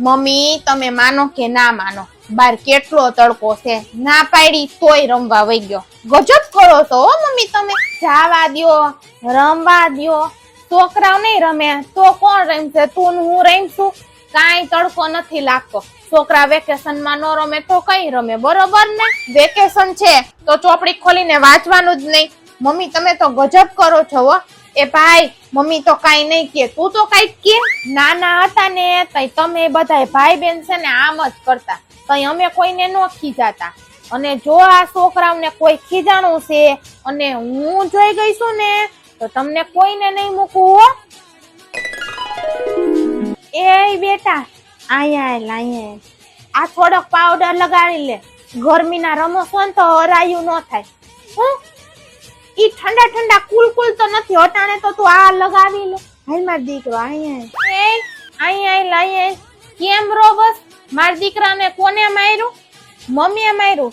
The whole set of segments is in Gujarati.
મમ્મી તમે માનો કે ના માનો, બાર કેટલો તડકો છે, ના પાડી તોય રમવા વઈ ગયો. ગજબ કરો છો હો મમ્મી તમે. જાવા દ્યો, રમવા દ્યો. છોકરાઓ નહીં રમે તો કોણ રમશે? તું ને હું રમશું? કાંઈ તડકો નથી લાગતો. છોકરા વેકેશનમાં નો રમે તો કઈ રમે, બરોબર ને? વેકેશન છે તો ચોપડી ખોલીને વાંચવાનું જ નહીં. મમ્મી તમે તો ગજબ કરો છો હો. એ ભાઈ મમ્મી તો કાઈ નહીં કે, તું તો કઈક કે. નાના હતા ને તઈ તમે બધાય ભાઈ બેન છે ને આમ જ કરતા, તઈ અમે કોઈને નો ખીજાતા. અને જો આ છોકરાઓને કોઈ ખીજાણું છે અને હું જોઈ ગઈ છું ને તો તમને કોઈને નહીં મૂકું હો. એ બેટા અહીંયા આ થોડોક પાવડર લગાડી લે. ગરમીના રમો છો ને તો હરાયું ન થાય. હું ઈ ઠંડા ઠંડા કુલ તો નથી હટાણે તો તું આ લગાવી લે. હાલ માર દીકરો અહીંયા કેમ રો? બસ માર દીકરાને કોને માર્યું? મમ્મીએ માર્યું.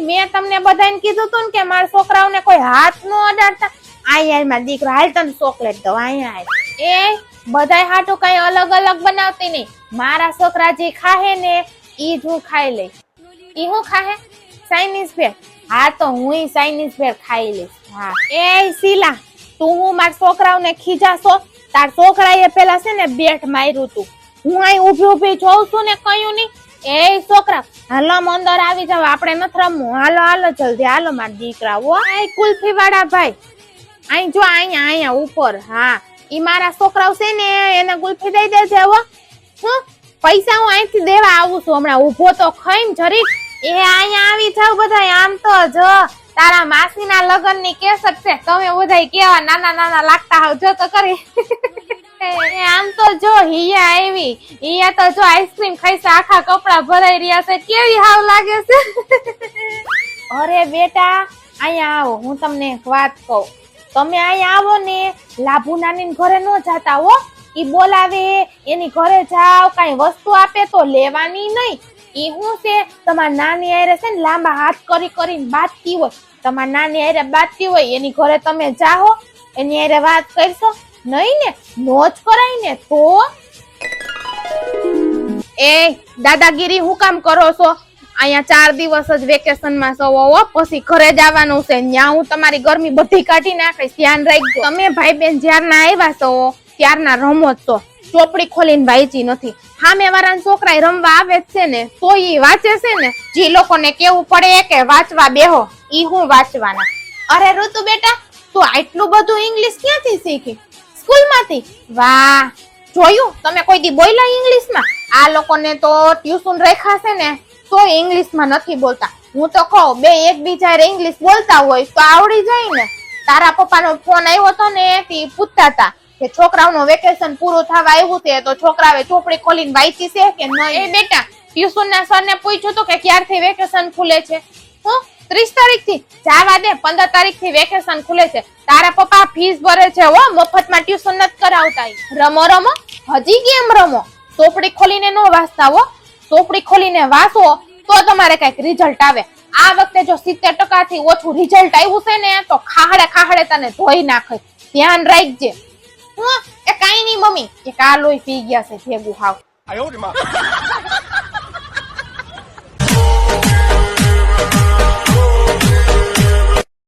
મેં તમને બધાને કીધું તું ને કે મારા છોકરાઓને કોઈ હાથ નો અડાડતા. અહીંયા માર દીકરો હાલ તને ચોકલેટ દઉં. અહીંયા બધાય હાટું કઈ અલગ અલગ બનાવતી નહીં. મારા છોકરા જે ખાહે ને ઈ જ હું ખાઈ લઈશ. ઈ હું ખાહે? ચાઇનીઝ ભેળ. હા તો હું ચાઇનીઝ ભેળ ખાઈ લઈશ. હા શીલા તું હું મારા છોકરાઓને ખીજાશો? તાર છોકરાએ પેલા છે ને બેટ માર્યું તું. હું અહીં ઊભી જોઉં છું ને કયું નહીં. છોકરા હાલો અંદર આવી જાવ, આપણે નથી રમવું. હાલો જલ્દી હાલો મારા દીકરા. કુલ્ફી વાળા ભાઈ અહીં જો, અહીંયા ઉપર. હા ઈ મારા છોકરાઓ છે ને એને ગુલ્ફી દઈ દેજે. હો પૈસા હું અહીંથી દેવા આવું છું હમણાં. ઉભો તો ખાઈને જરીક. અહીંયા આવી જાવ બધા. આમ તો જો તારા માસીના લગ્નની કેસટ છે. તમે બધા કેવા નાના નાના લાગતા હોવ જો તો કરી. આમ તો જો હિયા આવી. હિયા તો જો આઈસ્ક્રીમ ખાઈ આખા કપડા ભરાઈ રહ્યા છે. કેવી હાવ લાગે છે. અરે બેટા અહીંયા આવો, હું તમને એક વાત કહું. તમે અહીંયા આવો ને લાભુ નાની ઘરે નો જાતા હો. ઈ બોલાવે એની ઘરે જાવ, કઈ વસ્તુ આપે તો લેવાની નહીં. ઈ હું છે તમાર નાની આરે છે ને લાંબા હાથ કરીને બાંધતી હોય. તમાર નાની આરે બાંધતી હોય એની ઘરે તમે જાઓ, એની આરે વાત કરશો નહીં ને? નો જ કરાય ને તો. દાદાગીરી હું કામ કરો છો? અહીંયા 4 દિવસ જ વેકેશનમાં છો હો, પછી ઘરે જવાનું છે. ન્યા હું તમારી ગરમી બધી કાઢી નાખીશ, ધ્યાન રાખજો. તમે ભાઈ બેન જ્યારના આવ્યા છો ત્યારના રમો જ છો. ચોપડી ખોલીને વાંચી નથી. સામે વાળા છોકરા રમવા આવે જ છે ને તો ઈ વાંચે છે ને. જે લોકોને કેવું પડે કે વાંચવા બેહો, ઈ હું વાંચવાના. અરે ઋતુ બેટા તું આટલું બધું ઇંગ્લિશ ક્યાંથી શીખી? સ્કૂલમાંથી? વાહ, જોયું તમે કોઈ દી બોલ્યા ઇંગ્લિશમાં? આ લોકોને તો ટ્યુશન રાખ્યા છે ને તો ઇંગ્લિશમાં નથી બોલતા. હું તો કહું બે એકબીજા ઇંગ્લિશ બોલતા હોય તો આવડી જાય ને. તારા પપ્પાનો ફોન આવ્યો હતો ને તે પૂછતા હતા કે છોકરાઓનું વેકેશન પૂરું થવા આવ્યું છે તો છોકરાએ ચોપડી ખોલીને વાંચી છે કે નહીં. બેટા ટ્યુશનના સરને પૂછ્યું હતું કે ક્યારથી વેકેશન ખુલે છે? 30 તારીખથી? જવા દે, 15 તારીખથી વેકેશન ખુલે છે. તારા પપ્પા ફીસ ભરે છે હો, મફતમાં ટ્યુશન નથી કરાવતા. રમો હજી કેમ રમો? ચોપડી ખોલીને નો વાંચતા હો. ચોપડી ખોલીને વાંચો તો તમારે કઈક રિઝલ્ટ આવે. આ વખતે જો 70% થી ઓછું રિઝલ્ટ આવ્યું છે ને તો ખાહડે તને ધોઈ નાખે. ધ્યાન રાખજે. એ કાઈ નહીં મમ્મી, એક આ લોહી પી ગયા છે ભેગું હાવ.